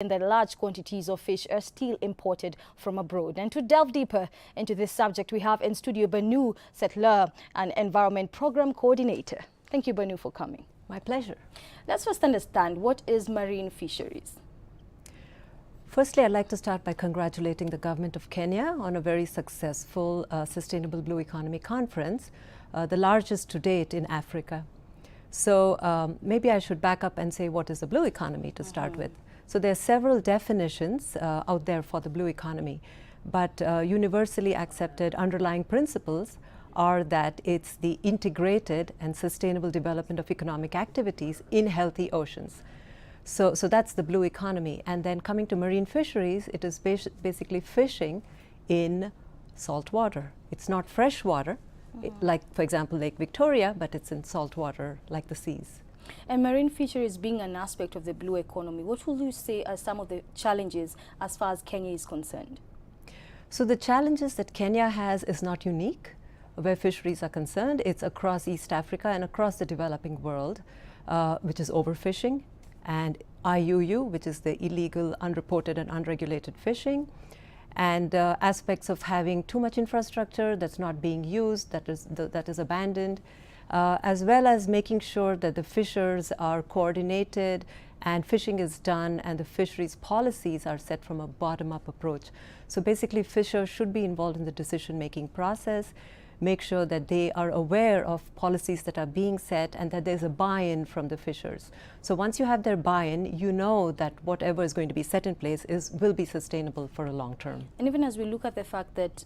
and that large quantities of fish are still imported from abroad. And to delve deeper into this subject, we have in studio Banu Setlur, an Environment Program Coordinator. Thank you, Banu, for coming. My pleasure. Let's first understand, what is marine fisheries? Firstly, I'd like to start by congratulating the government of Kenya on a very successful Sustainable Blue Economy Conference, the largest to date in Africa. So maybe I should back up and say what is the blue economy to start with. So there are several definitions out there for the blue economy, but universally accepted underlying principles are that it's the integrated and sustainable development of economic activities in healthy oceans. So that's the blue economy. And then coming to marine fisheries, it is basically fishing in salt water. It's not fresh water, like, for example, Lake Victoria, but it's in salt water like the seas. And marine fisheries being an aspect of the blue economy, what will you say are some of the challenges as far as Kenya is concerned? So the challenges that Kenya has is not unique where fisheries are concerned. It's across East Africa and across the developing world, which is overfishing, and IUU, which is the illegal, unreported and unregulated fishing, and aspects of having too much infrastructure that's not being used, that is abandoned, as well as making sure that the fishers are coordinated and fishing is done and the fisheries policies are set from a bottom-up approach. So basically, fishers should be involved in the decision-making process, make sure that they are aware of policies that are being set and that there's a buy-in from the fishers. So once you have their buy-in, you know that whatever is going to be set in place will be sustainable for a long term. And even as we look at the fact that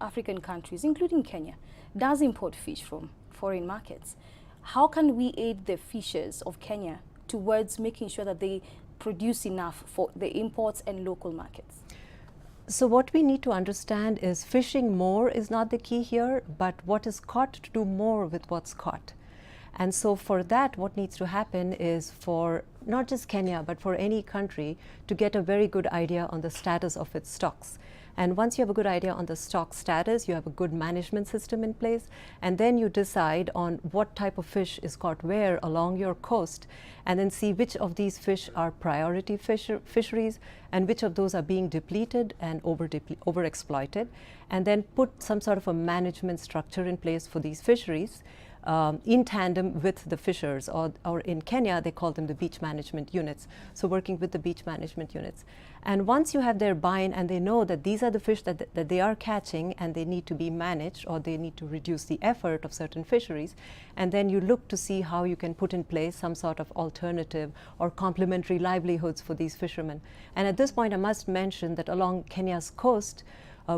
African countries, including Kenya, does import fish from foreign markets, how can we aid the fishers of Kenya towards making sure that they produce enough for the imports and local markets? So what we need to understand is fishing more is not the key here, but what is caught to do more with what's caught. And so for that, what needs to happen is for not just Kenya, but for any country to get a very good idea on the status of its stocks. And once you have a good idea on the stock status, you have a good management system in place, and then you decide on what type of fish is caught where along your coast, and then see which of these fish are priority fisheries and which of those are being depleted and overexploited, and then put some sort of a management structure in place for these fisheries in tandem with the fishers, or in Kenya, they call them the beach management units. So working with the beach management units. And once you have their buy-in and they know that these are the fish that they are catching and they need to be managed, or they need to reduce the effort of certain fisheries, and then you look to see how you can put in place some sort of alternative or complementary livelihoods for these fishermen. And at this point, I must mention that along Kenya's coast,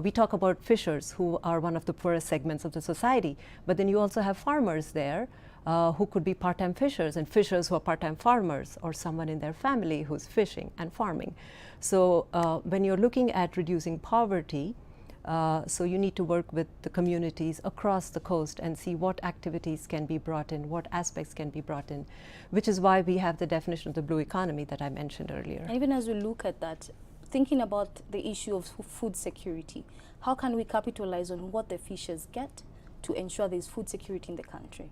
we talk about fishers who are one of the poorest segments of the society, but then you also have farmers there who could be part-time fishers, and fishers who are part-time farmers, or someone in their family who's fishing and farming. So when you're looking at reducing poverty, so you need to work with the communities across the coast and see what activities can be brought in, what aspects can be brought in, which is why we have the definition of the blue economy that I mentioned earlier. And even as we look at that, thinking about the issue of food security, how can we capitalize on what the fishers get to ensure there's food security in the country?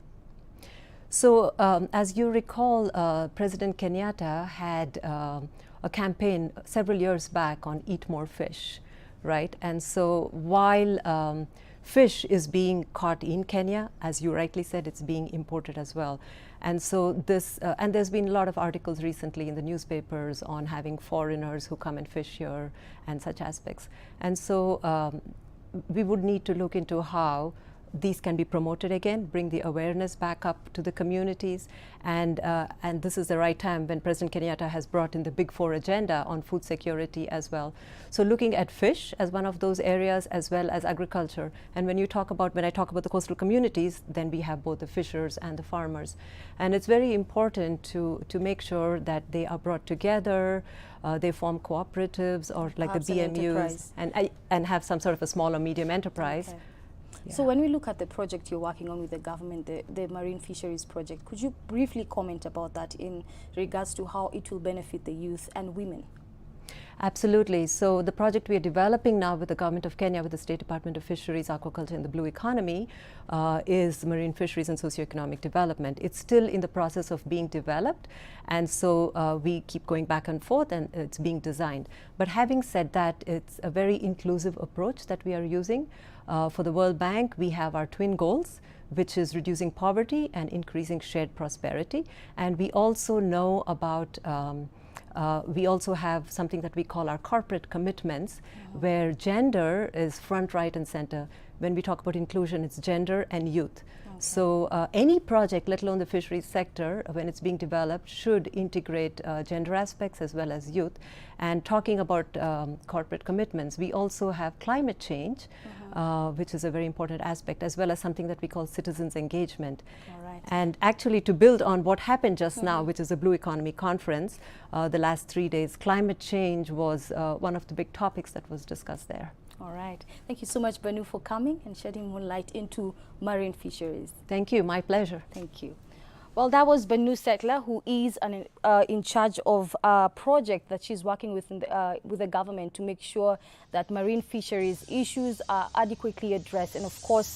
So as you recall, President Kenyatta had a campaign several years back on Eat More Fish, right? And so while fish is being caught in Kenya, as you rightly said, it's being imported as well. And so this, and there's been a lot of articles recently in the newspapers on having foreigners who come and fish here and such aspects. And so we would need to look into how these can be promoted again, bring the awareness back up to the communities, and this is the right time when President Kenyatta has brought in the Big Four agenda on food security as well. So looking at fish as one of those areas, as well as agriculture. And when I talk about the coastal communities, then we have both the fishers and the farmers. And it's very important to make sure that they are brought together, they form cooperatives or like the BMUs, and have some sort of a small or medium enterprise. Okay. Yeah. So when we look at the project you're working on with the government, the Marine Fisheries Project, could you briefly comment about that in regards to how it will benefit the youth and women? Absolutely. So the project we are developing now with the Government of Kenya, with the State Department of Fisheries, Aquaculture and the Blue Economy is marine fisheries and socioeconomic development. It's still in the process of being developed, and so we keep going back and forth, and it's being designed. But having said that, it's a very inclusive approach that we are using. For the World Bank, we have our twin goals, which is reducing poverty and increasing shared prosperity. And we also know about we also have something that we call our corporate commitments, where gender is front, right, and center. When we talk about inclusion, it's gender and youth. Okay. So any project, let alone the fisheries sector, when it's being developed, should integrate gender aspects as well as youth. And talking about corporate commitments, we also have climate change, which is a very important aspect, as well as something that we call citizens engagement. And actually, to build on what happened just now, which is a Blue Economy Conference, the last 3 days, climate change was one of the big topics that was discussed there. All right. Thank you so much, Banu, for coming and shedding more light into marine fisheries. Thank you. My pleasure. Thank you. Well, that was Banu Setlur, who is in charge of a project that she's working with the government to make sure that marine fisheries issues are adequately addressed, and of course